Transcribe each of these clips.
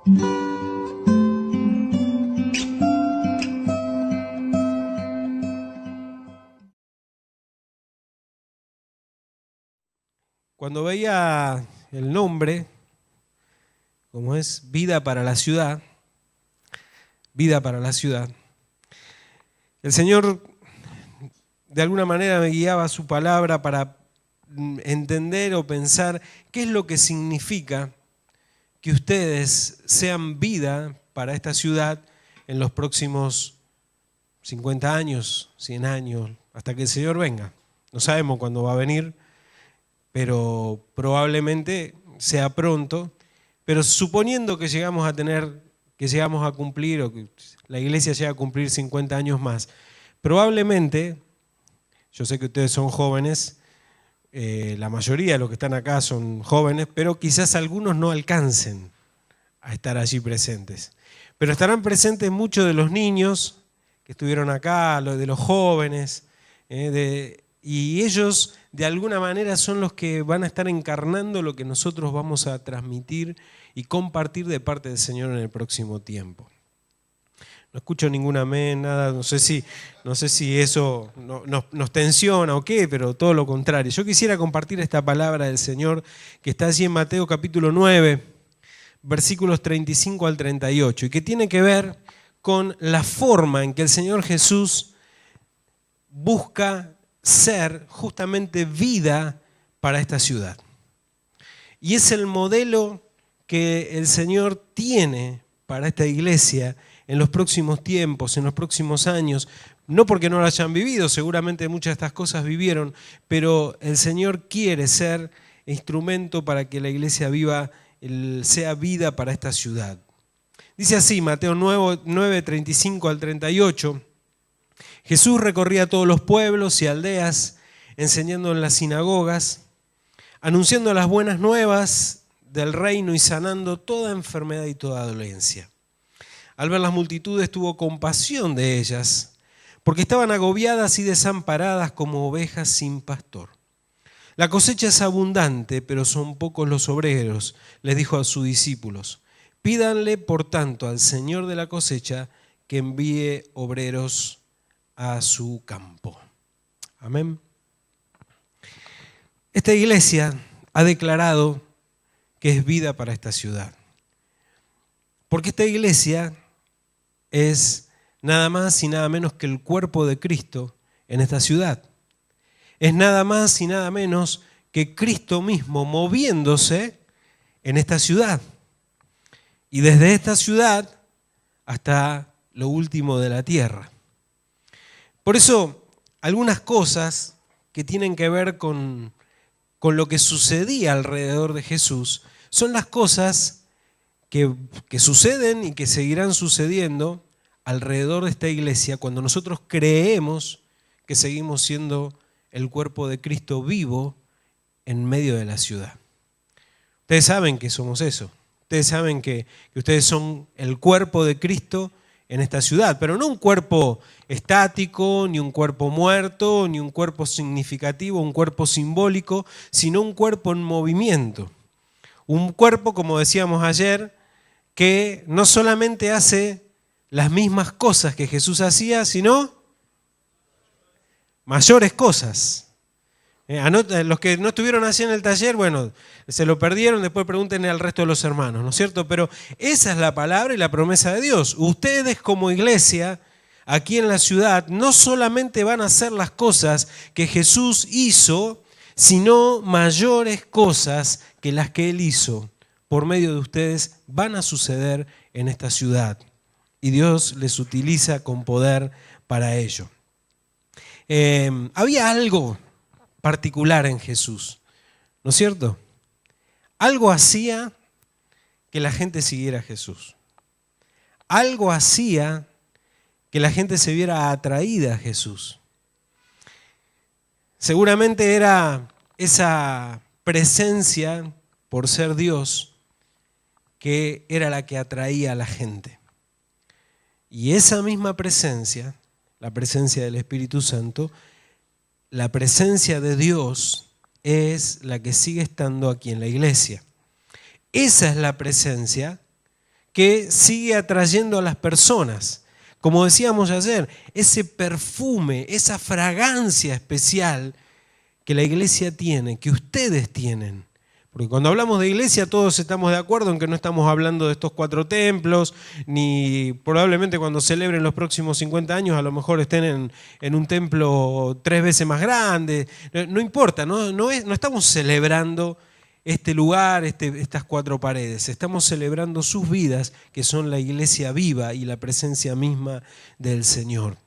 Cuando veía el nombre, como es Vida para la Ciudad, Vida para la Ciudad, el Señor de alguna manera me guiaba su palabra para entender o pensar qué es lo que significa que ustedes sean vida para esta ciudad en los próximos 50 años, 100 años, hasta que el Señor venga. No sabemos cuándo va a venir, pero probablemente sea pronto. Pero suponiendo que llegamos a cumplir, o que la iglesia llegue a cumplir 50 años más, probablemente, yo sé que ustedes son jóvenes, la mayoría de los que están acá son jóvenes, pero quizás algunos no alcancen a estar allí presentes. Pero estarán presentes muchos de los niños que estuvieron acá, de los jóvenes, y ellos de alguna manera son los que van a estar encarnando lo que nosotros vamos a transmitir y compartir de parte del Señor en el próximo tiempo. No escucho ningún amén, nada, no sé si eso nos tensiona o qué, pero todo lo contrario. Yo quisiera compartir esta palabra del Señor que está allí en Mateo capítulo 9, versículos 35 al 38, y que tiene que ver con la forma en que el Señor Jesús busca ser justamente vida para esta ciudad. Y es el modelo que el Señor tiene para esta iglesia en los próximos tiempos, en los próximos años, no porque no lo hayan vivido, seguramente muchas de estas cosas vivieron, pero el Señor quiere ser instrumento para que la iglesia viva, sea vida para esta ciudad. Dice así, Mateo 9, 35 al 38, Jesús recorría todos los pueblos y aldeas, enseñando en las sinagogas, anunciando las buenas nuevas del reino y sanando toda enfermedad y toda dolencia. Al ver las multitudes tuvo compasión de ellas, porque estaban agobiadas y desamparadas como ovejas sin pastor. La cosecha es abundante, pero son pocos los obreros, les dijo a sus discípulos. Pídanle, por tanto, al Señor de la cosecha que envíe obreros a su campo. Amén. Esta iglesia ha declarado que es vida para esta ciudad. Porque esta iglesia es nada más y nada menos que el cuerpo de Cristo en esta ciudad. Es nada más y nada menos que Cristo mismo moviéndose en esta ciudad. Y desde esta ciudad hasta lo último de la tierra. Por eso, algunas cosas que tienen que ver con lo que sucedía alrededor de Jesús son las cosas que suceden y que seguirán sucediendo alrededor de esta iglesia cuando nosotros creemos que seguimos siendo el cuerpo de Cristo vivo en medio de la ciudad. Ustedes saben que somos eso. Ustedes saben que ustedes son el cuerpo de Cristo en esta ciudad, pero no un cuerpo estático, ni un cuerpo muerto, ni un cuerpo significativo, un cuerpo simbólico, sino un cuerpo en movimiento. Un cuerpo, como decíamos ayer, que no solamente hace las mismas cosas que Jesús hacía, sino mayores cosas. Los que no estuvieron así en el taller, bueno, se lo perdieron, después pregúntenle al resto de los hermanos, ¿no es cierto? Pero esa es la palabra y la promesa de Dios. Ustedes como iglesia, aquí en la ciudad, no solamente van a hacer las cosas que Jesús hizo, sino mayores cosas que las que Él hizo. Por medio de ustedes van a suceder en esta ciudad. Y Dios les utiliza con poder para ello. Había algo particular en Jesús, ¿no es cierto? Algo hacía que la gente siguiera a Jesús. Algo hacía que la gente se viera atraída a Jesús. Seguramente era esa presencia, por ser Dios, que era la que atraía a la gente. Y esa misma presencia, la presencia del Espíritu Santo, la presencia de Dios es la que sigue estando aquí en la iglesia. Esa es la presencia que sigue atrayendo a las personas. Como decíamos ayer, ese perfume, esa fragancia especial que la iglesia tiene, que ustedes tienen. Porque cuando hablamos de iglesia todos estamos de acuerdo en que no estamos hablando de estos 4 templos, ni probablemente cuando celebren los próximos 50 años a lo mejor estén en un templo 3 veces más grande. No importa, no estamos celebrando este lugar, estas 4 paredes. Estamos celebrando sus vidas, que son la iglesia viva y la presencia misma del Señor.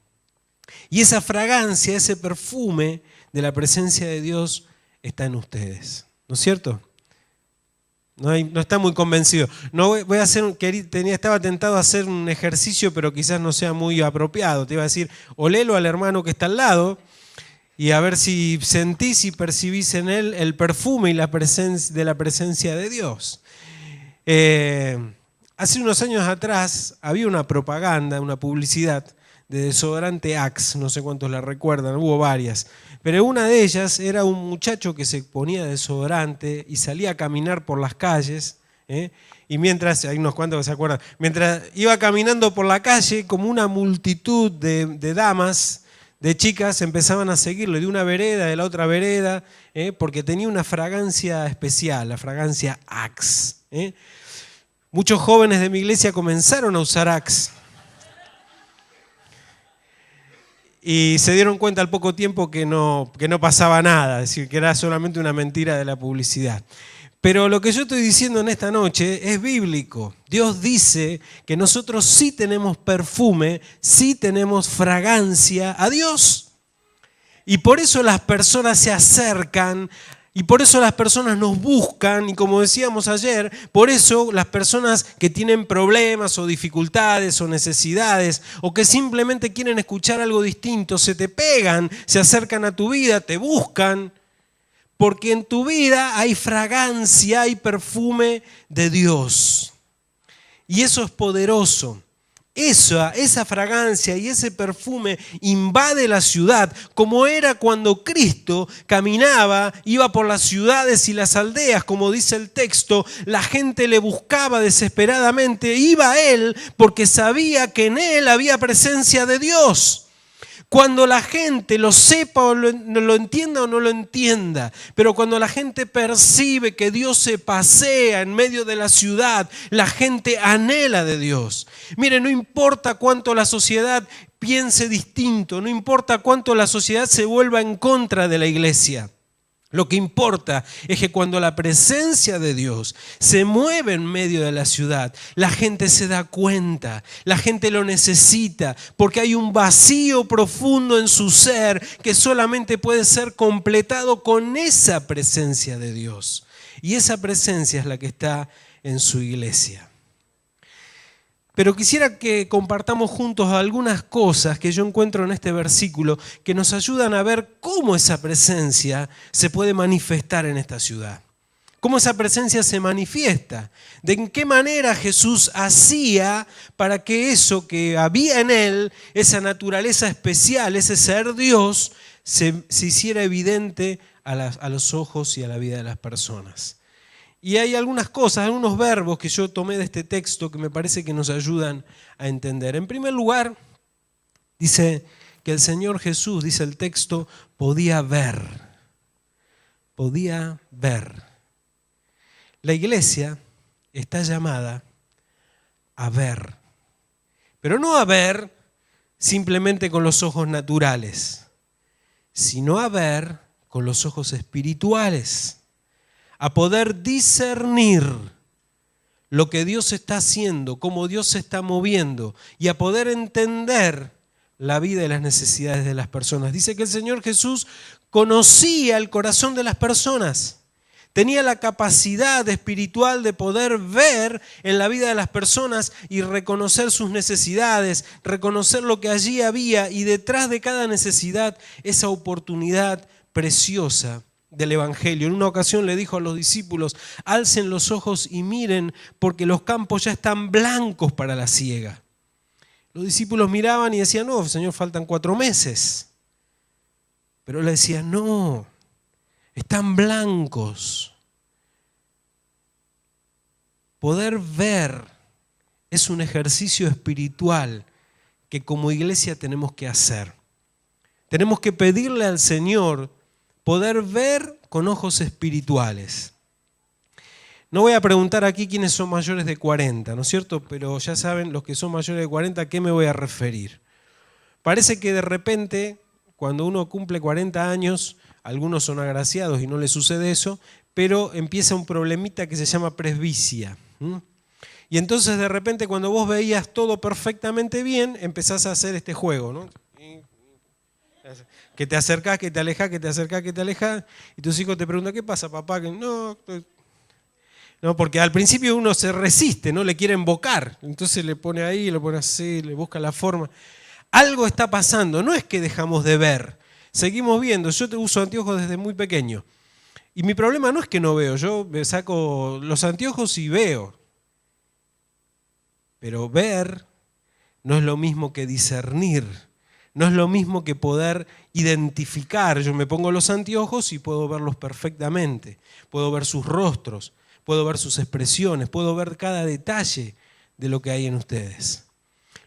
Y esa fragancia, ese perfume de la presencia de Dios está en ustedes. ¿No es cierto? No está muy convencido. No voy a hacer, estaba tentado a hacer un ejercicio, pero quizás no sea muy apropiado. Te iba a decir, olelo al hermano que está al lado y a ver si sentís y percibís en él el perfume y la presencia de Dios. Hace unos años atrás había una propaganda, una publicidad de desodorante Axe, no sé cuántos la recuerdan, hubo varias. Pero una de ellas era un muchacho que se ponía desodorante y salía a caminar por las calles, y mientras, hay unos cuantos que se acuerdan, mientras iba caminando por la calle, como una multitud de damas, de chicas, empezaban a seguirlo de una vereda, de la otra vereda, porque tenía una fragancia especial, la fragancia Axe. Muchos jóvenes de mi iglesia comenzaron a usar Axe. Y se dieron cuenta al poco tiempo que no pasaba nada, es decir, que era solamente una mentira de la publicidad. Pero lo que yo estoy diciendo en esta noche es bíblico. Dios dice que nosotros sí tenemos perfume, sí tenemos fragancia a Dios. Y por eso las personas se acercan, y por eso las personas nos buscan, y como decíamos ayer, por eso las personas que tienen problemas o dificultades o necesidades o que simplemente quieren escuchar algo distinto, se te pegan, se acercan a tu vida, te buscan, porque en tu vida hay fragancia, hay perfume de Dios. Y eso es poderoso. Esa fragancia y ese perfume invade la ciudad, como era cuando Cristo caminaba, iba por las ciudades y las aldeas, como dice el texto, la gente le buscaba desesperadamente, iba a Él porque sabía que en Él había presencia de Dios. Cuando la gente lo sepa o lo entienda o no lo entienda, pero cuando la gente percibe que Dios se pasea en medio de la ciudad, la gente anhela de Dios. Mire, no importa cuánto la sociedad piense distinto, no importa cuánto la sociedad se vuelva en contra de la iglesia. Lo que importa es que cuando la presencia de Dios se mueve en medio de la ciudad, la gente se da cuenta, la gente lo necesita, porque hay un vacío profundo en su ser que solamente puede ser completado con esa presencia de Dios. Y esa presencia es la que está en su iglesia. Pero quisiera que compartamos juntos algunas cosas que yo encuentro en este versículo que nos ayudan a ver cómo esa presencia se puede manifestar en esta ciudad. Cómo esa presencia se manifiesta. De en qué manera Jesús hacía para que eso que había en Él, esa naturaleza especial, ese ser Dios, se hiciera evidente a los ojos y a la vida de las personas. Y hay algunas cosas, algunos verbos que yo tomé de este texto que me parece que nos ayudan a entender. En primer lugar, dice que el Señor Jesús, dice el texto, podía ver. Podía ver. La iglesia está llamada a ver. Pero no a ver simplemente con los ojos naturales, sino a ver con los ojos espirituales. A poder discernir lo que Dios está haciendo, cómo Dios se está moviendo y a poder entender la vida y las necesidades de las personas. Dice que el Señor Jesús conocía el corazón de las personas, tenía la capacidad espiritual de poder ver en la vida de las personas y reconocer sus necesidades, reconocer lo que allí había y detrás de cada necesidad esa oportunidad preciosa del Evangelio. En una ocasión le dijo a los discípulos, alcen los ojos y miren porque los campos ya están blancos para la siega. Los discípulos miraban y decían, no, Señor, faltan 4 meses. Pero él decía, no, están blancos. Poder ver es un ejercicio espiritual que como iglesia tenemos que hacer. Tenemos que pedirle al Señor poder ver con ojos espirituales. No voy a preguntar aquí quiénes son mayores de 40, ¿no es cierto? Pero ya saben, los que son mayores de 40, ¿a qué me voy a referir? Parece que de repente, cuando uno cumple 40 años, algunos son agraciados y no les sucede eso, pero empieza un problemita que se llama presbicia. Y entonces de repente cuando vos veías todo perfectamente bien, empezás a hacer este juego, ¿no? Que te acercás, que te alejás, que te acercás, que te alejás, y tus hijos te preguntan, ¿qué pasa, papá? Que no, porque al principio uno se resiste, ¿no? Le quiere invocar, entonces le pone ahí, le pone así, le busca la forma. Algo está pasando, no es que dejamos de ver, seguimos viendo. Yo uso anteojos desde muy pequeño, y mi problema no es que no veo, yo me saco los anteojos y veo, pero ver no es lo mismo que discernir. No es lo mismo que poder identificar. Yo me pongo los anteojos y puedo verlos perfectamente. Puedo ver sus rostros, puedo ver sus expresiones, puedo ver cada detalle de lo que hay en ustedes.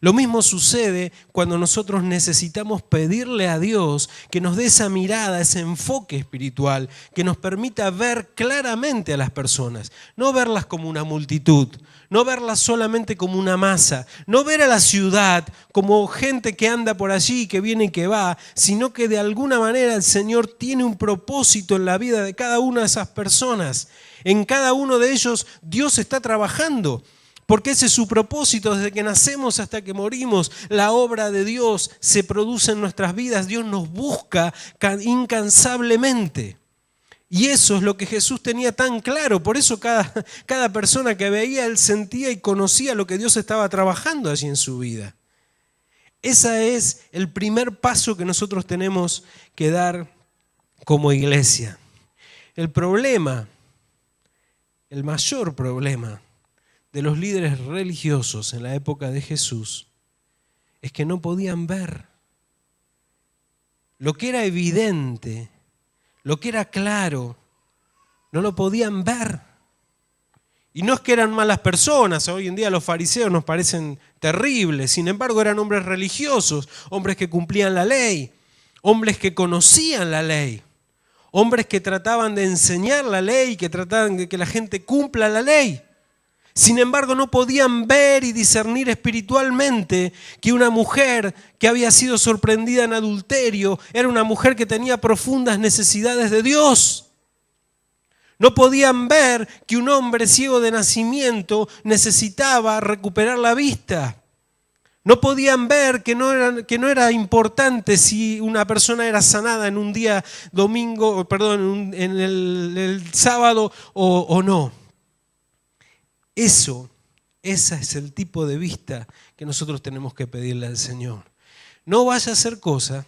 Lo mismo sucede cuando nosotros necesitamos pedirle a Dios que nos dé esa mirada, ese enfoque espiritual, que nos permita ver claramente a las personas, no verlas como una multitud, no verlas solamente como una masa, no ver a la ciudad como gente que anda por allí, que viene y que va, sino que de alguna manera el Señor tiene un propósito en la vida de cada una de esas personas. En cada uno de ellos Dios está trabajando. Porque ese es su propósito, desde que nacemos hasta que morimos. La obra de Dios se produce en nuestras vidas. Dios nos busca incansablemente. Y eso es lo que Jesús tenía tan claro. Por eso cada persona que veía, él sentía y conocía lo que Dios estaba trabajando allí en su vida. Ese es el primer paso que nosotros tenemos que dar como iglesia. El problema, el mayor problema de los líderes religiosos en la época de Jesús es que no podían ver. Lo que era evidente, lo que era claro, no lo podían ver. Y no es que eran malas personas, hoy en día los fariseos nos parecen terribles, sin embargo eran hombres religiosos, hombres que cumplían la ley, hombres que conocían la ley, hombres que trataban de enseñar la ley, que trataban de que la gente cumpla la ley. Sin embargo, no podían ver y discernir espiritualmente que una mujer que había sido sorprendida en adulterio era una mujer que tenía profundas necesidades de Dios. No podían ver que un hombre ciego de nacimiento necesitaba recuperar la vista. No podían ver que no era importante si una persona era sanada en un día domingo, perdón, en el sábado o no. Ese es el tipo de vista que nosotros tenemos que pedirle al Señor. No vaya a ser cosa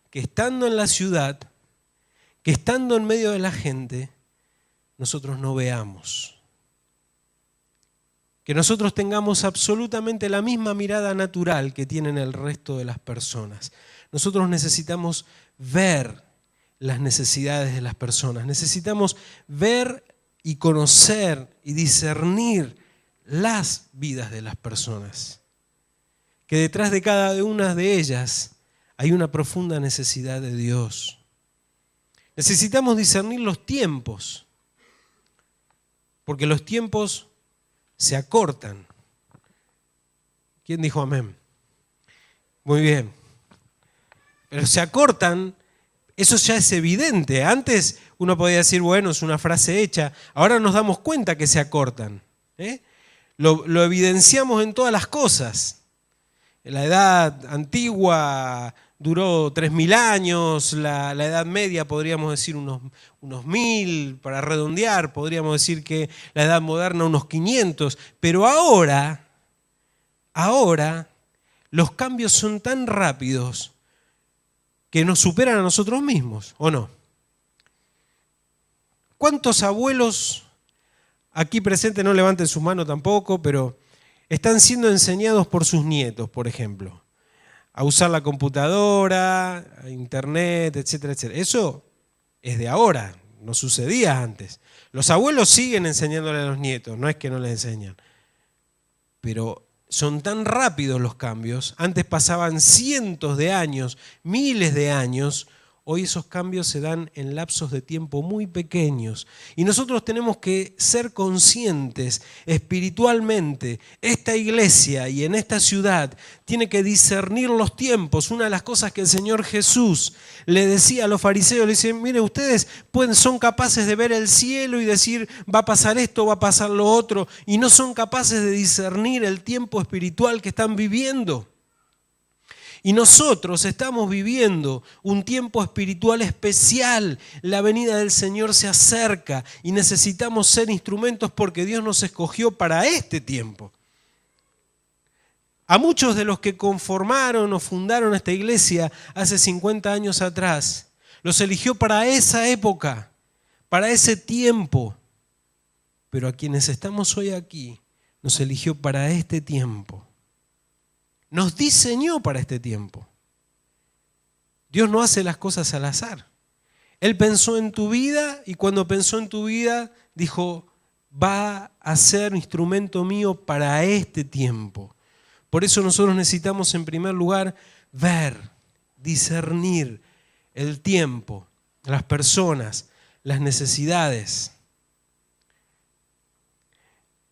que estando en la ciudad, que estando en medio de la gente, nosotros no veamos. Que nosotros tengamos absolutamente la misma mirada natural que tienen el resto de las personas. Nosotros necesitamos ver las necesidades de las personas. Necesitamos ver y conocer y discernir las vidas de las personas. Que detrás de cada una de ellas hay una profunda necesidad de Dios. Necesitamos discernir los tiempos, porque los tiempos se acortan. ¿Quién dijo amén? Muy bien. Pero se acortan. Eso ya es evidente. Antes uno podía decir, bueno, es una frase hecha. Ahora nos damos cuenta que se acortan. Lo evidenciamos en todas las cosas. La edad antigua duró 3.000 años, la Edad Media podríamos decir unos 1.000, para redondear, podríamos decir que la Edad Moderna unos 500. Pero ahora los cambios son tan rápidos que nos superan a nosotros mismos, ¿o no? ¿Cuántos abuelos aquí presentes, no levanten sus manos tampoco, pero están siendo enseñados por sus nietos, por ejemplo, a usar la computadora, a internet, etcétera, etcétera? Eso es de ahora, no sucedía antes. Los abuelos siguen enseñándole a los nietos, no es que no les enseñan. pero son tan rápidos los cambios. Antes pasaban cientos de años, miles de años. Hoy esos cambios se dan en lapsos de tiempo muy pequeños. Y nosotros tenemos que ser conscientes espiritualmente. Esta iglesia y en esta ciudad tiene que discernir los tiempos. Una de las cosas que el Señor Jesús le decía a los fariseos, le dice, miren, ustedes son capaces de ver el cielo y decir, va a pasar esto, va a pasar lo otro, y no son capaces de discernir el tiempo espiritual que están viviendo. Y nosotros estamos viviendo un tiempo espiritual especial. La venida del Señor se acerca y necesitamos ser instrumentos porque Dios nos escogió para este tiempo. A muchos de los que conformaron o fundaron esta iglesia hace 50 años atrás, los eligió para esa época, para ese tiempo. Pero a quienes estamos hoy aquí, nos eligió para este tiempo. Nos diseñó para este tiempo. Dios no hace las cosas al azar. Él pensó en tu vida y cuando pensó en tu vida dijo, va a ser instrumento mío para este tiempo. Por eso nosotros necesitamos en primer lugar ver, discernir el tiempo, las personas, las necesidades.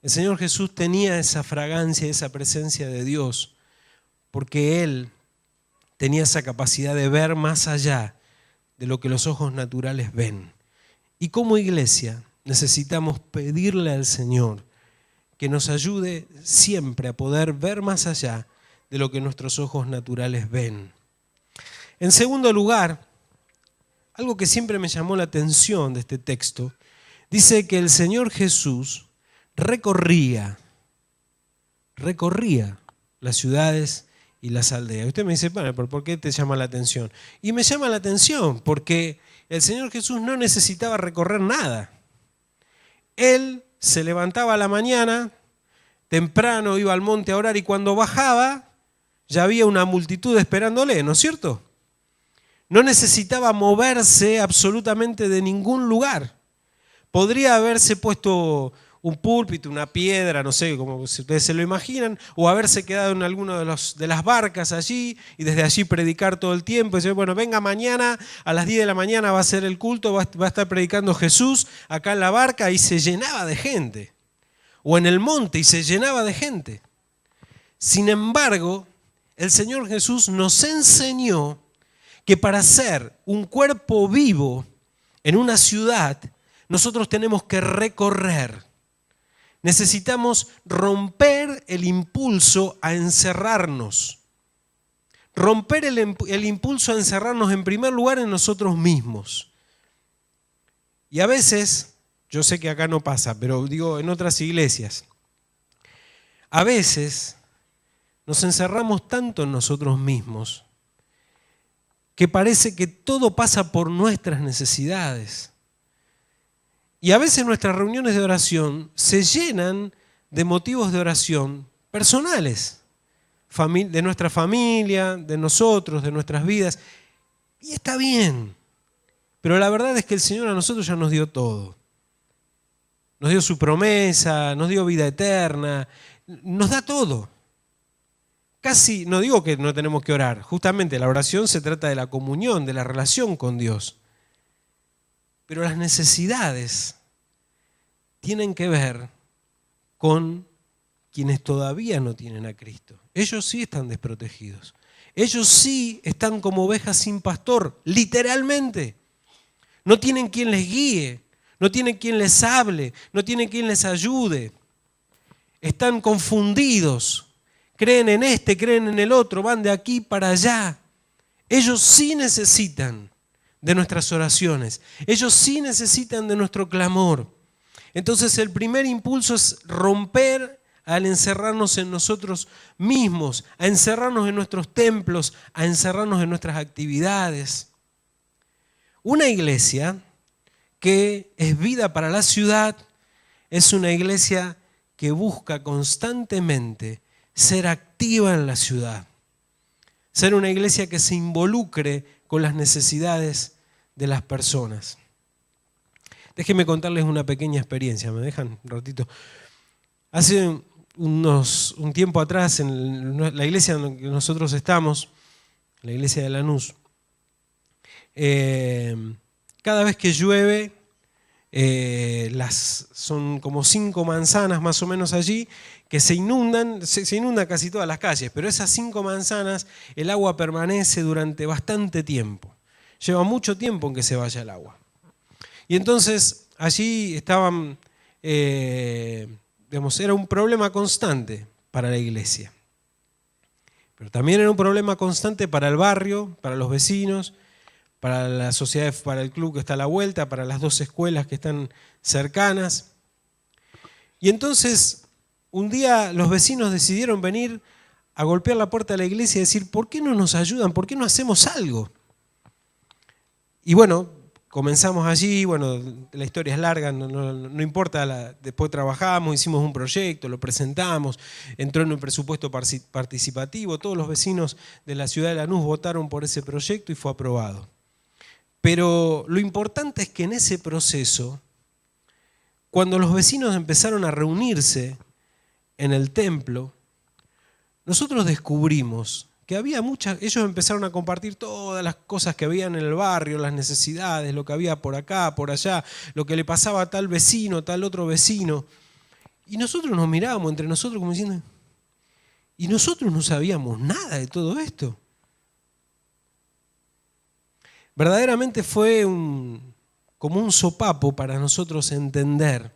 El Señor Jesús tenía esa fragancia, esa presencia de Dios, porque Él tenía esa capacidad de ver más allá de lo que los ojos naturales ven. Y como iglesia necesitamos pedirle al Señor que nos ayude siempre a poder ver más allá de lo que nuestros ojos naturales ven. En segundo lugar, algo que siempre me llamó la atención de este texto, dice que el Señor Jesús recorría las ciudades y las aldeas. Usted me dice, bueno, ¿por qué te llama la atención? Y me llama la atención porque el Señor Jesús no necesitaba recorrer nada. Él se levantaba a la mañana, temprano iba al monte a orar y cuando bajaba ya había una multitud esperándole, ¿no es cierto? No necesitaba moverse absolutamente de ningún lugar. Podría haberse puesto un púlpito, una piedra, no sé, como si ustedes se lo imaginan, o haberse quedado en alguna de las barcas allí y desde allí predicar todo el tiempo. Y decir, bueno, venga mañana, a las 10 de la mañana va a ser el culto, va a estar predicando Jesús acá en la barca y se llenaba de gente. O en el monte y se llenaba de gente. Sin embargo, el Señor Jesús nos enseñó que para ser un cuerpo vivo en una ciudad, nosotros tenemos que recorrer. Necesitamos romper el impulso a encerrarnos. Romper el impulso a encerrarnos en primer lugar en nosotros mismos. Y a veces, yo sé que acá no pasa, pero digo en otras iglesias, a veces nos encerramos tanto en nosotros mismos que parece que todo pasa por nuestras necesidades. Y a veces nuestras reuniones de oración se llenan de motivos de oración personales, de nuestra familia, de nosotros, de nuestras vidas. Y está bien, pero la verdad es que el Señor a nosotros ya nos dio todo. Nos dio su promesa, nos dio vida eterna, nos da todo. Casi, no digo que no tenemos que orar, justamente la oración se trata de la comunión, de la relación con Dios. Pero las necesidades tienen que ver con quienes todavía no tienen a Cristo. Ellos sí están desprotegidos. Ellos sí están como ovejas sin pastor, literalmente. No tienen quien les guíe, no tienen quien les hable, no tienen quien les ayude. Están confundidos, creen en este, creen en el otro, van de aquí para allá. Ellos sí necesitan de nuestras oraciones. Ellos sí necesitan de nuestro clamor. Entonces el primer impulso es romper al encerrarnos en nosotros mismos, a encerrarnos en nuestros templos, a encerrarnos en nuestras actividades. Una iglesia que es vida para la ciudad es una iglesia que busca constantemente ser activa en la ciudad. Ser una iglesia que se involucre con las necesidades de las personas. Déjenme contarles una pequeña experiencia, ¿me dejan un ratito? Hace un tiempo atrás en la iglesia en la que nosotros estamos, la iglesia de Lanús, cada vez que llueve, son como 5 manzanas más o menos allí, que se inundan casi todas las calles, pero esas 5 manzanas, el agua permanece durante bastante tiempo. Lleva mucho tiempo en que se vaya el agua. Y entonces allí estaban, era un problema constante para la iglesia. Pero también era un problema constante para el barrio, para los vecinos, para la sociedad, para el club que está a la vuelta, para las 2 escuelas que están cercanas. Y entonces, un día los vecinos decidieron venir a golpear la puerta de la iglesia y decir, ¿por qué no nos ayudan? ¿Por qué no hacemos algo? Y bueno, comenzamos allí, bueno, la historia es larga, no importa, después trabajamos, hicimos un proyecto, lo presentamos, entró en un presupuesto participativo, todos los vecinos de la ciudad de Lanús votaron por ese proyecto y fue aprobado. Pero lo importante es que en ese proceso, cuando los vecinos empezaron a reunirse en el templo, nosotros descubrimos que había ellos empezaron a compartir todas las cosas que había en el barrio, las necesidades, lo que había por acá, por allá, lo que le pasaba a tal vecino, tal otro vecino. Y nosotros nos mirábamos entre nosotros como diciendo, ¿y nosotros no sabíamos nada de todo esto? Verdaderamente fue como un sopapo para nosotros entender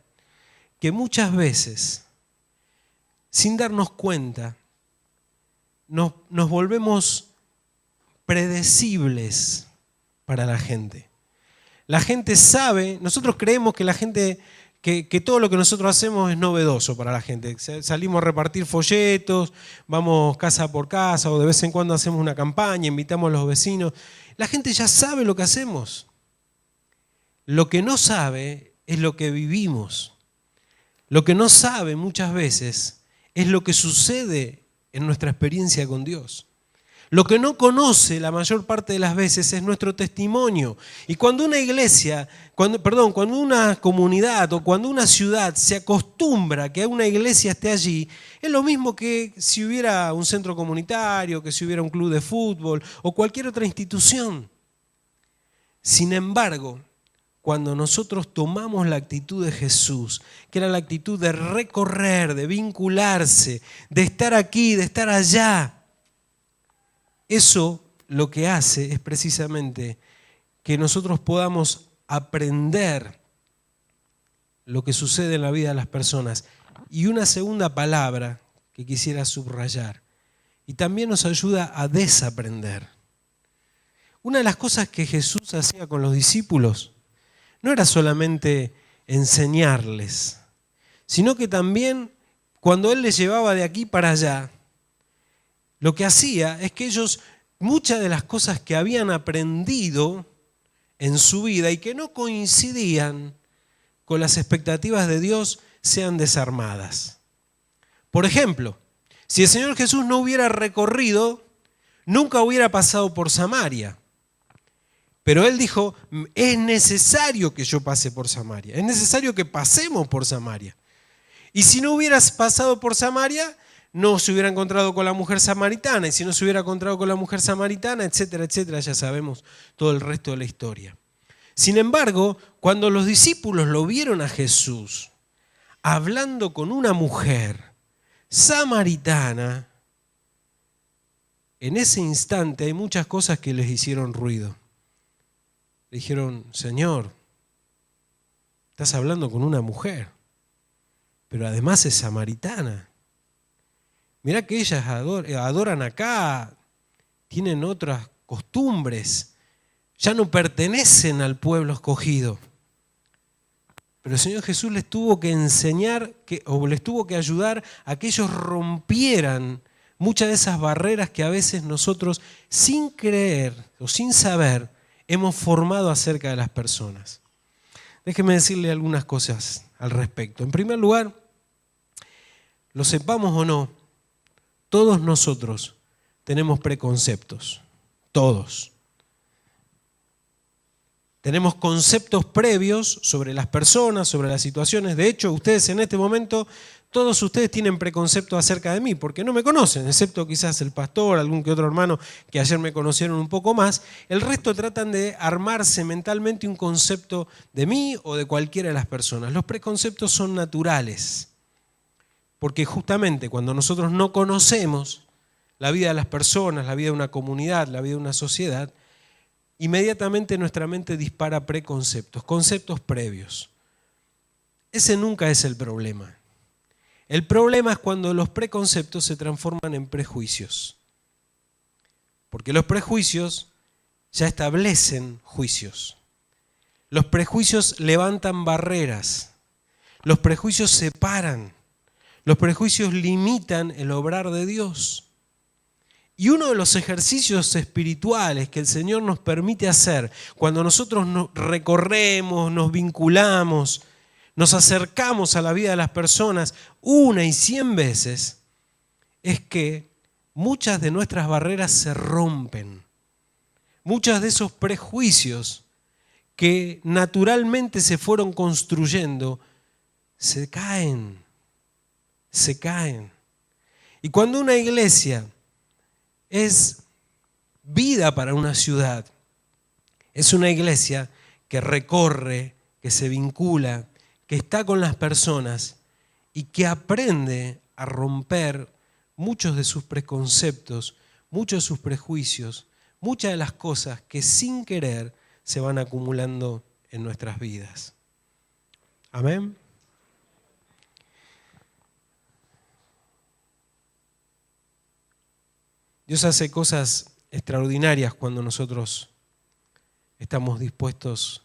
que muchas veces, sin darnos cuenta, nos volvemos predecibles para la gente. La gente sabe, nosotros creemos que la gente, que todo lo que nosotros hacemos es novedoso para la gente. Salimos a repartir folletos, vamos casa por casa o de vez en cuando hacemos una campaña, invitamos a los vecinos. La gente ya sabe lo que hacemos. Lo que no sabe es lo que vivimos. Lo que no sabe muchas veces es lo que sucede en nuestra experiencia con Dios. Lo que no conoce la mayor parte de las veces es nuestro testimonio. Y cuando una iglesia, cuando una comunidad o cuando una ciudad se acostumbra a que una iglesia esté allí, es lo mismo que si hubiera un centro comunitario, que si hubiera un club de fútbol o cualquier otra institución. Sin embargo, cuando nosotros tomamos la actitud de Jesús, que era la actitud de recorrer, de vincularse, de estar aquí, de estar allá, eso lo que hace es precisamente que nosotros podamos aprender lo que sucede en la vida de las personas. Y una segunda palabra que quisiera subrayar, y también nos ayuda a desaprender. Una de las cosas que Jesús hacía con los discípulos no era solamente enseñarles, sino que también cuando Él les llevaba de aquí para allá, lo que hacía es que ellos, muchas de las cosas que habían aprendido en su vida y que no coincidían con las expectativas de Dios, sean desarmadas. Por ejemplo, si el Señor Jesús no hubiera recorrido, nunca hubiera pasado por Samaria. Pero Él dijo, es necesario que yo pase por Samaria, es necesario que pasemos por Samaria. Y si no hubieras pasado por Samaria, no se hubiera encontrado con la mujer samaritana, y si no se hubiera encontrado con la mujer samaritana, etcétera, etcétera, ya sabemos todo el resto de la historia. Sin embargo, cuando los discípulos lo vieron a Jesús hablando con una mujer samaritana, en ese instante hay muchas cosas que les hicieron ruido. Le dijeron, Señor, estás hablando con una mujer, pero además es samaritana. Mirá que ellas adoran acá, tienen otras costumbres, ya no pertenecen al pueblo escogido. Pero el Señor Jesús les tuvo que enseñar, o les tuvo que ayudar a que ellos rompieran muchas de esas barreras que a veces nosotros, sin creer o sin saber, hemos formado acerca de las personas. Déjenme decirle algunas cosas al respecto. En primer lugar, lo sepamos o no, todos nosotros tenemos preconceptos, todos. Tenemos conceptos previos sobre las personas, sobre las situaciones. De hecho, ustedes en este momento todos ustedes tienen preconceptos acerca de mí, porque no me conocen, excepto quizás el pastor, algún que otro hermano que ayer me conocieron un poco más. El resto tratan de armarse mentalmente un concepto de mí o de cualquiera de las personas. Los preconceptos son naturales, porque justamente cuando nosotros no conocemos la vida de las personas, la vida de una comunidad, la vida de una sociedad, inmediatamente nuestra mente dispara preconceptos, conceptos previos. Ese nunca es el problema. El problema es cuando los preconceptos se transforman en prejuicios. Porque los prejuicios ya establecen juicios. Los prejuicios levantan barreras. Los prejuicios separan. Los prejuicios limitan el obrar de Dios. Y uno de los ejercicios espirituales que el Señor nos permite hacer cuando nosotros nos recorremos, nos vinculamos, nos acercamos a la vida de las personas 1 y 100 veces, es que muchas de nuestras barreras se rompen. Muchos de esos prejuicios que naturalmente se fueron construyendo se caen. Y cuando una iglesia es vida para una ciudad, es una iglesia que recorre, que se vincula, que está con las personas y que aprende a romper muchos de sus preconceptos, muchos de sus prejuicios, muchas de las cosas que sin querer se van acumulando en nuestras vidas. Amén. Dios hace cosas extraordinarias cuando nosotros estamos dispuestos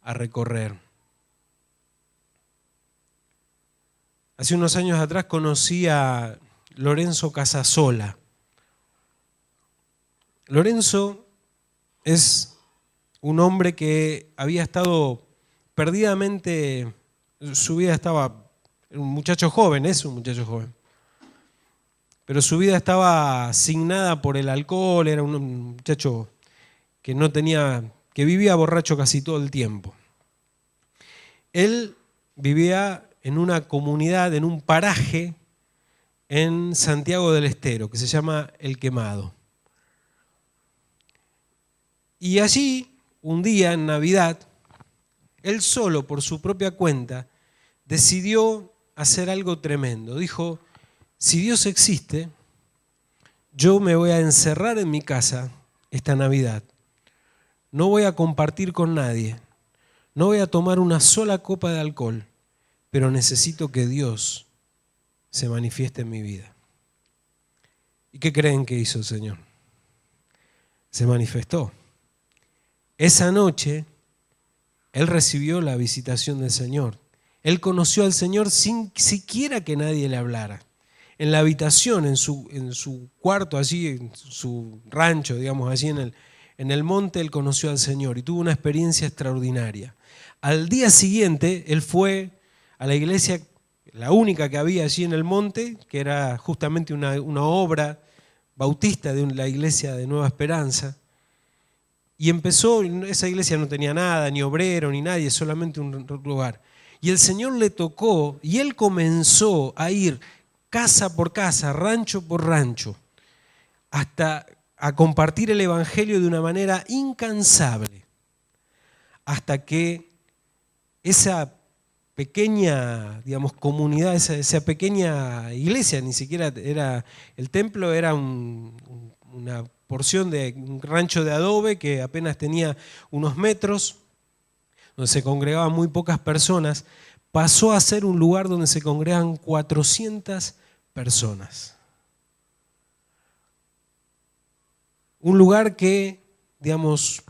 a recorrer. Hace unos años atrás conocí a Lorenzo Casasola. Lorenzo es un hombre que había estado perdidamente, su vida estaba, un muchacho joven, es un muchacho joven, pero su vida estaba asignada por el alcohol, era un muchacho que no tenía, que vivía borracho casi todo el tiempo. Él vivía en una comunidad, en un paraje en Santiago del Estero, que se llama El Quemado. Y allí, un día en Navidad, él solo, por su propia cuenta, decidió hacer algo tremendo. Dijo, si Dios existe, yo me voy a encerrar en mi casa esta Navidad. No voy a compartir con nadie. No voy a tomar una sola copa de alcohol. Pero necesito que Dios se manifieste en mi vida. ¿Y qué creen que hizo el Señor? Se manifestó. Esa noche, él recibió la visitación del Señor. Él conoció al Señor sin siquiera que nadie le hablara. En la habitación, en su cuarto, allí, en su rancho, digamos, allí en el monte, él conoció al Señor y tuvo una experiencia extraordinaria. Al día siguiente, él fue a la iglesia, la única que había allí en el monte, que era justamente una obra bautista de la iglesia de Nueva Esperanza, y empezó, esa iglesia no tenía nada, ni obrero, ni nadie, solamente un lugar. Y el Señor le tocó, y él comenzó a ir casa por casa, rancho por rancho, hasta a compartir el evangelio de una manera incansable, hasta que esa pequeña, digamos, comunidad, esa pequeña iglesia, ni siquiera era, el templo era una porción de un rancho de adobe que apenas tenía unos metros, donde se congregaban muy pocas personas, pasó a ser un lugar donde se congregan 400 personas. Un lugar que, digamos,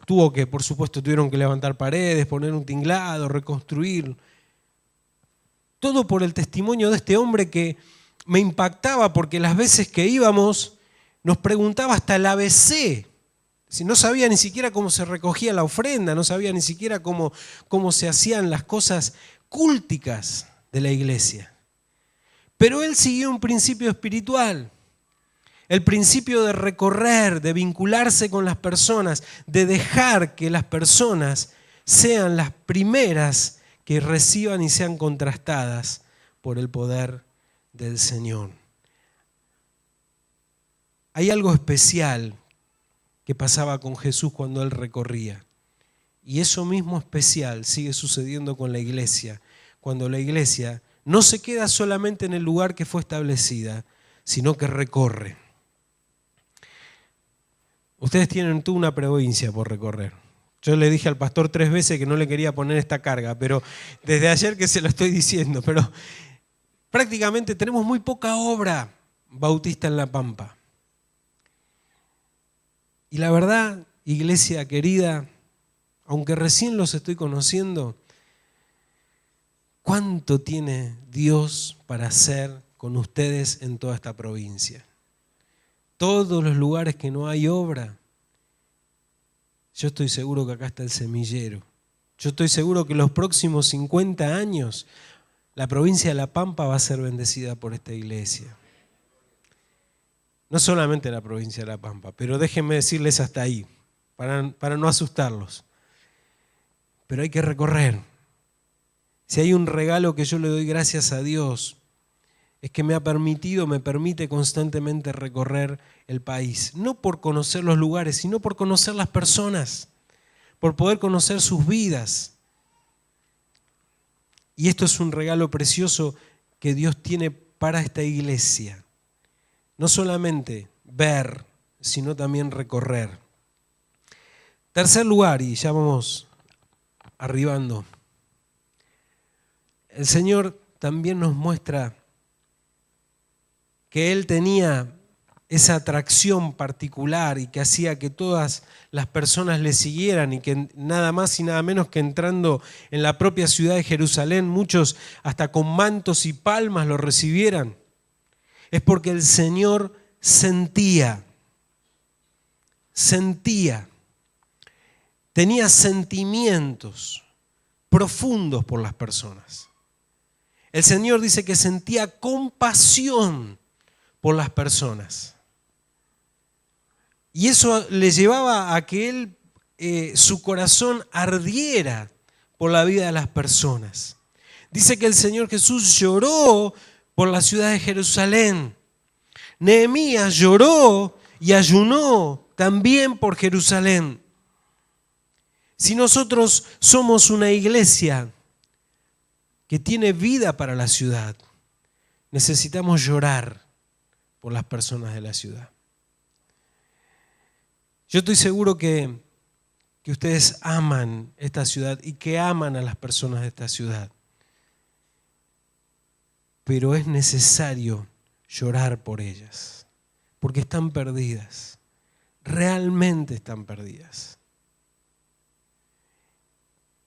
por supuesto, tuvieron que levantar paredes, poner un tinglado, reconstruir. Todo por el testimonio de este hombre que me impactaba porque las veces que íbamos nos preguntaba hasta el ABC. Si no sabía ni siquiera cómo se recogía la ofrenda, no sabía ni siquiera cómo se hacían las cosas cúlticas de la iglesia. Pero él siguió un principio espiritual, el principio de recorrer, de vincularse con las personas, de dejar que las personas sean las primeras que reciban y sean contrastadas por el poder del Señor. Hay algo especial que pasaba con Jesús cuando Él recorría. Y eso mismo especial sigue sucediendo con la iglesia, cuando la iglesia no se queda solamente en el lugar que fue establecida, sino que recorre. Ustedes tienen toda una provincia por recorrer. Yo le dije al pastor 3 veces que no le quería poner esta carga, pero desde ayer que se lo estoy diciendo, pero prácticamente tenemos muy poca obra bautista en La Pampa. Y la verdad, iglesia querida, aunque recién los estoy conociendo, ¿cuánto tiene Dios para hacer con ustedes en toda esta provincia? Todos los lugares que no hay obra, yo estoy seguro que acá está el semillero. Yo estoy seguro que los próximos 50 años la provincia de La Pampa va a ser bendecida por esta iglesia. No solamente la provincia de La Pampa, pero déjenme decirles hasta ahí, para no asustarlos. Pero hay que recorrer. Si hay un regalo que yo le doy gracias a Dios, es que me permite constantemente recorrer el país. No por conocer los lugares, sino por conocer las personas, por poder conocer sus vidas. Y esto es un regalo precioso que Dios tiene para esta iglesia. No solamente ver, sino también recorrer. Tercer lugar, y ya vamos arribando. El Señor también nos muestra que Él tenía esa atracción particular y que hacía que todas las personas le siguieran y que nada más y nada menos que entrando en la propia ciudad de Jerusalén, muchos hasta con mantos y palmas lo recibieran. Es porque el Señor sentía, tenía sentimientos profundos por las personas. El Señor dice que sentía compasión por las personas. Y eso le llevaba a que él, su corazón ardiera por la vida de las personas. Dice que el Señor Jesús lloró por la ciudad de Jerusalén. Nehemías lloró y ayunó también por Jerusalén. Si nosotros somos una iglesia que tiene vida para la ciudad, necesitamos llorar por las personas de la ciudad. Yo estoy seguro que ustedes aman esta ciudad y que aman a las personas de esta ciudad. Pero es necesario llorar por ellas, porque están perdidas, realmente están perdidas.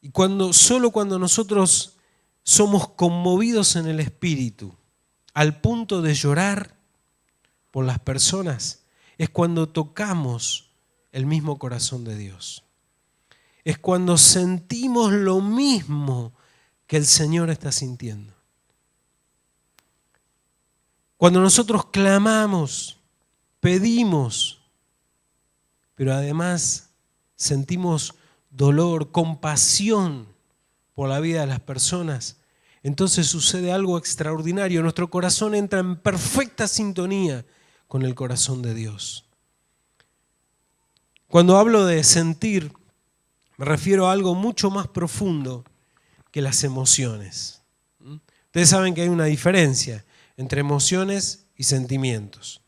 Y solo cuando nosotros somos conmovidos en el espíritu, al punto de llorar por las personas, es cuando tocamos el mismo corazón de Dios. Es cuando sentimos lo mismo que el Señor está sintiendo. Cuando nosotros clamamos, pedimos, pero además sentimos dolor, compasión por la vida de las personas, entonces sucede algo extraordinario. Nuestro corazón entra en perfecta sintonía con el corazón de Dios. Cuando hablo de sentir, me refiero a algo mucho más profundo que las emociones. Ustedes saben que hay una diferencia entre emociones y sentimientos.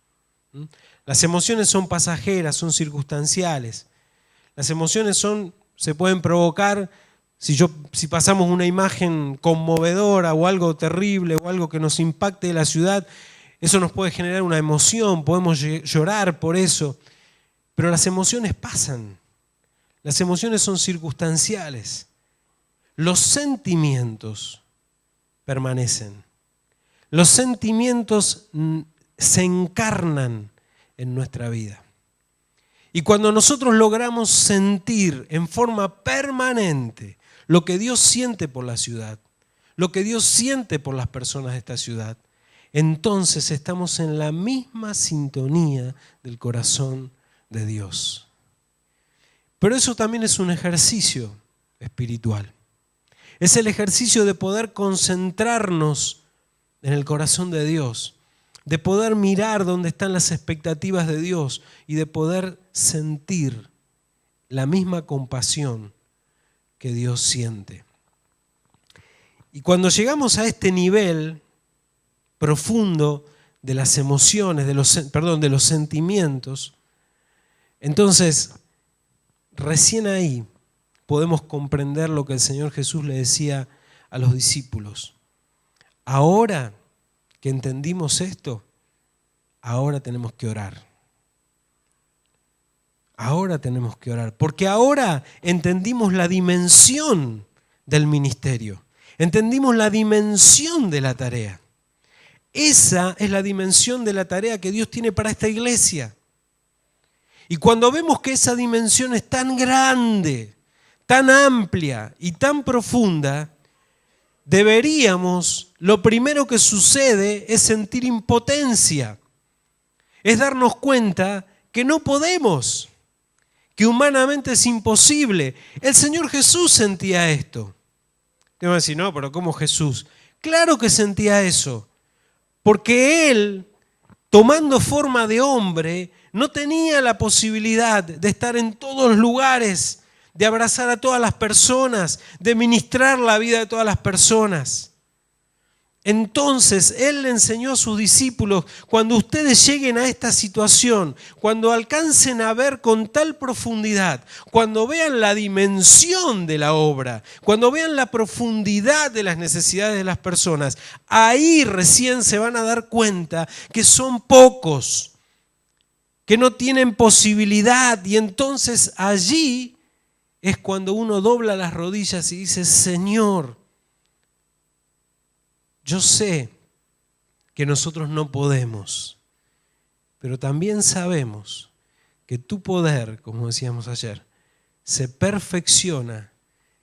Las emociones son pasajeras, son circunstanciales. Las emociones se pueden provocar si pasamos una imagen conmovedora o algo terrible o algo que nos impacte de la ciudad. Eso nos puede generar una emoción, podemos llorar por eso. Pero las emociones pasan. Las emociones son circunstanciales. Los sentimientos permanecen. Los sentimientos se encarnan en nuestra vida. Y cuando nosotros logramos sentir en forma permanente lo que Dios siente por la ciudad, lo que Dios siente por las personas de esta ciudad, entonces estamos en la misma sintonía del corazón de Dios. Pero eso también es un ejercicio espiritual. Es el ejercicio de poder concentrarnos en el corazón de Dios, de poder mirar dónde están las expectativas de Dios y de poder sentir la misma compasión que Dios siente. Y cuando llegamos a este nivel profundo de las emociones, de los sentimientos, entonces recién ahí podemos comprender lo que el Señor Jesús le decía a los discípulos. Ahora que entendimos esto, ahora tenemos que orar. Ahora tenemos que orar, porque ahora entendimos la dimensión del ministerio, entendimos la dimensión de la tarea. Esa es la dimensión de la tarea que Dios tiene para esta iglesia. Y cuando vemos que esa dimensión es tan grande, tan amplia y tan profunda, lo primero que sucede es sentir impotencia, es darnos cuenta que no podemos, que humanamente es imposible. El Señor Jesús sentía esto. Te van a decir, no, pero ¿cómo Jesús? Claro que sentía eso, porque Él, tomando forma de hombre, no tenía la posibilidad de estar en todos los lugares, de abrazar a todas las personas, de ministrar la vida de todas las personas. Entonces, Él le enseñó a sus discípulos, cuando ustedes lleguen a esta situación, cuando alcancen a ver con tal profundidad, cuando vean la dimensión de la obra, cuando vean la profundidad de las necesidades de las personas, ahí recién se van a dar cuenta que son pocos, que no tienen posibilidad, y entonces allí es cuando uno dobla las rodillas y dice, Señor, yo sé que nosotros no podemos, pero también sabemos que tu poder, como decíamos ayer, se perfecciona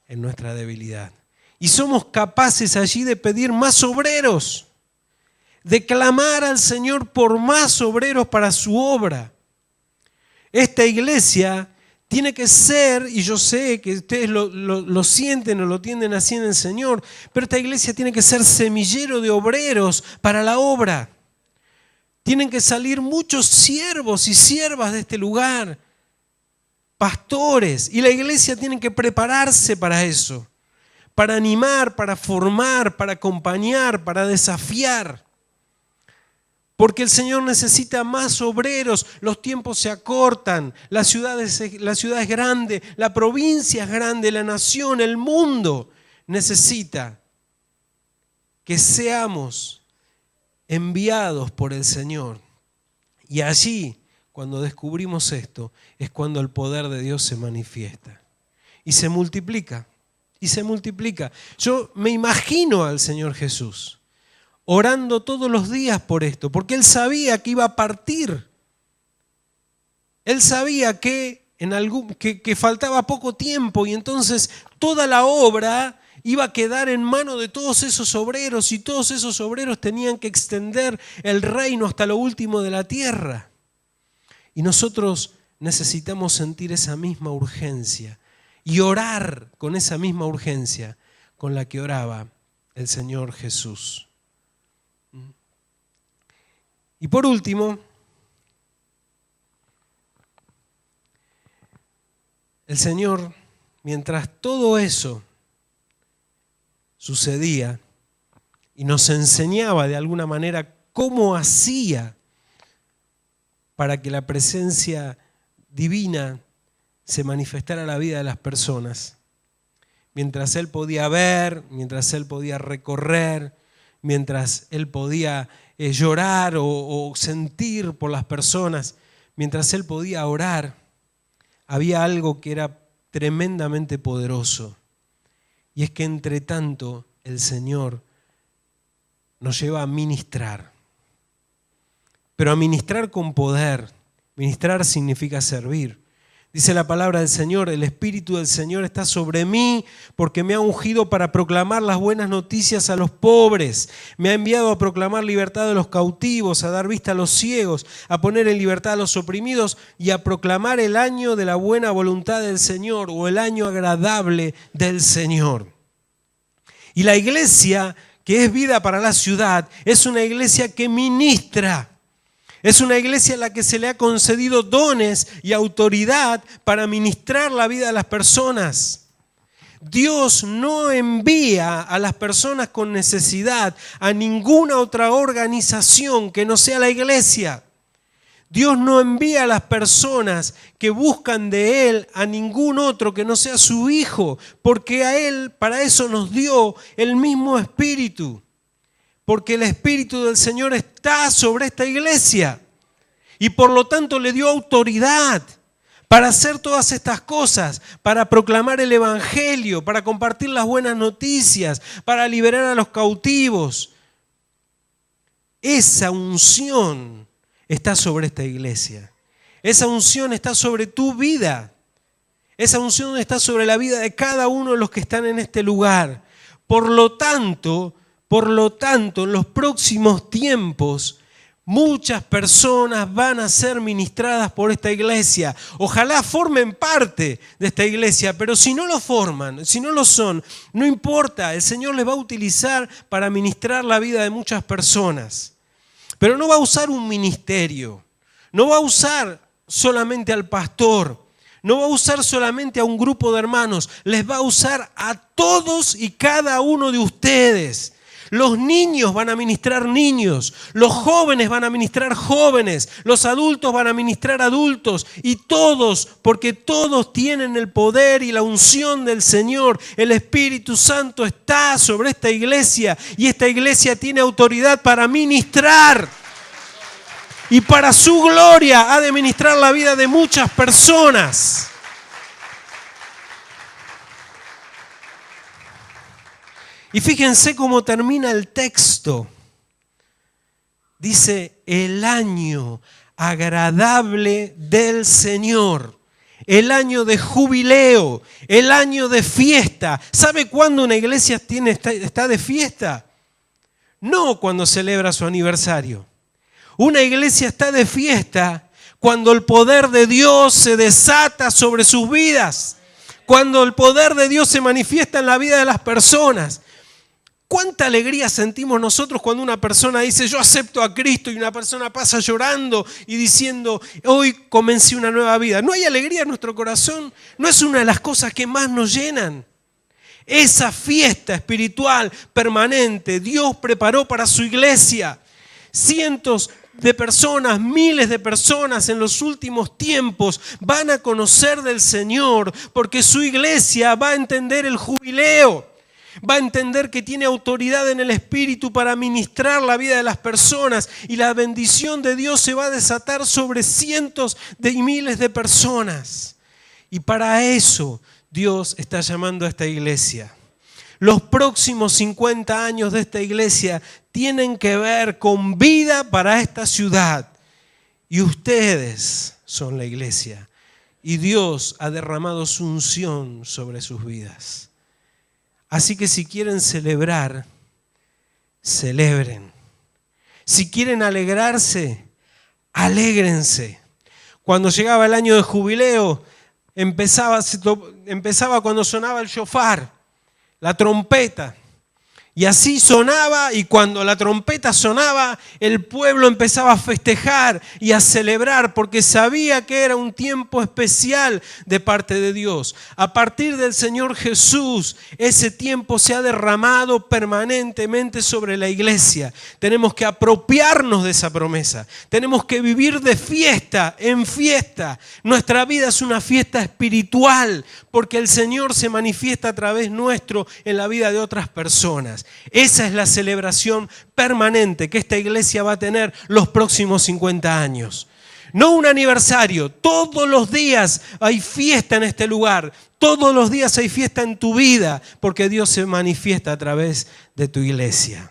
en nuestra debilidad. Y somos capaces allí de pedir más obreros, de clamar al Señor por más obreros para su obra. Esta iglesia tiene que ser, y yo sé que ustedes lo sienten o lo tienden así en el Señor, pero esta iglesia tiene que ser semillero de obreros para la obra. Tienen que salir muchos siervos y siervas de este lugar, pastores, y la iglesia tiene que prepararse para eso, para animar, para formar, para acompañar, para desafiar. Porque el Señor necesita más obreros, los tiempos se acortan, la ciudad es grande, la provincia es grande, la nación, el mundo necesita que seamos enviados por el Señor. Y allí, cuando descubrimos esto, es cuando el poder de Dios se manifiesta. Y se multiplica, y se multiplica. Yo me imagino al Señor Jesús orando todos los días por esto, porque Él sabía que iba a partir. Él sabía que faltaba poco tiempo y entonces toda la obra iba a quedar en manos de todos esos obreros y todos esos obreros tenían que extender el reino hasta lo último de la tierra. Y nosotros necesitamos sentir esa misma urgencia y orar con esa misma urgencia con la que oraba el Señor Jesús. Y por último, el Señor, mientras todo eso sucedía y nos enseñaba de alguna manera cómo hacía para que la presencia divina se manifestara en la vida de las personas, mientras Él podía ver, mientras Él podía recorrer, mientras Él podía llorar o sentir por las personas, mientras Él podía orar, había algo que era tremendamente poderoso. Y es que entre tanto el Señor nos lleva a ministrar. Pero a ministrar con poder. Ministrar significa servir. Dice la palabra del Señor, el Espíritu del Señor está sobre mí porque me ha ungido para proclamar las buenas noticias a los pobres. Me ha enviado a proclamar libertad a los cautivos, a dar vista a los ciegos, a poner en libertad a los oprimidos y a proclamar el año de la buena voluntad del Señor o el año agradable del Señor. Y la iglesia que es Vida para la Ciudad, es una iglesia que ministra. Es una iglesia a la que se le ha concedido dones y autoridad para ministrar la vida de las personas. Dios no envía a las personas con necesidad a ninguna otra organización que no sea la iglesia. Dios no envía a las personas que buscan de Él a ningún otro que no sea su Hijo, porque a Él para eso nos dio el mismo Espíritu. Porque el Espíritu del Señor está sobre esta iglesia y por lo tanto le dio autoridad para hacer todas estas cosas, para proclamar el Evangelio, para compartir las buenas noticias, para liberar a los cautivos. Esa unción está sobre esta iglesia. Esa unción está sobre tu vida. Esa unción está sobre la vida de cada uno de los que están en este lugar. Por lo tanto, en los próximos tiempos, muchas personas van a ser ministradas por esta iglesia. Ojalá formen parte de esta iglesia, pero si no lo forman, si no lo son, no importa, el Señor les va a utilizar para ministrar la vida de muchas personas. Pero no va a usar un ministerio, no va a usar solamente al pastor, no va a usar solamente a un grupo de hermanos, les va a usar a todos y cada uno de ustedes. Los niños van a ministrar niños, los jóvenes van a ministrar jóvenes, los adultos van a ministrar adultos y todos, porque todos tienen el poder y la unción del Señor. El Espíritu Santo está sobre esta iglesia y esta iglesia tiene autoridad para ministrar. Y para su gloria ha de ministrar la vida de muchas personas. Y fíjense cómo termina el texto. Dice, el año agradable del Señor, el año de jubileo, el año de fiesta. ¿Sabe cuándo una iglesia está de fiesta? No cuando celebra su aniversario. Una iglesia está de fiesta cuando el poder de Dios se desata sobre sus vidas, cuando el poder de Dios se manifiesta en la vida de las personas. ¿Cuánta alegría sentimos nosotros cuando una persona dice yo acepto a Cristo y una persona pasa llorando y diciendo hoy comencé una nueva vida? ¿No hay alegría en nuestro corazón? ¿No es una de las cosas que más nos llenan? Esa fiesta espiritual permanente Dios preparó para su iglesia. Cientos de personas, miles de personas en los últimos tiempos van a conocer del Señor porque su iglesia va a entender el jubileo. Va a entender que tiene autoridad en el Espíritu para ministrar la vida de las personas y la bendición de Dios se va a desatar sobre cientos y miles de personas. Y para eso Dios está llamando a esta iglesia. Los próximos 50 años de esta iglesia tienen que ver con vida para esta ciudad. Y ustedes son la iglesia. Y Dios ha derramado su unción sobre sus vidas. Así que si quieren celebrar, celebren. Si quieren alegrarse, alégrense. Cuando llegaba el año de jubileo, empezaba cuando sonaba el shofar, la trompeta. Y así sonaba, y cuando la trompeta sonaba, el pueblo empezaba a festejar y a celebrar, porque sabía que era un tiempo especial de parte de Dios. A partir del Señor Jesús, ese tiempo se ha derramado permanentemente sobre la iglesia. Tenemos que apropiarnos de esa promesa. Tenemos que vivir de fiesta en fiesta. Nuestra vida es una fiesta espiritual, porque el Señor se manifiesta a través nuestro en la vida de otras personas. Esa es la celebración permanente que esta iglesia va a tener los próximos 50 años. No un aniversario, todos los días hay fiesta en este lugar, todos los días hay fiesta en tu vida, porque Dios se manifiesta a través de tu iglesia.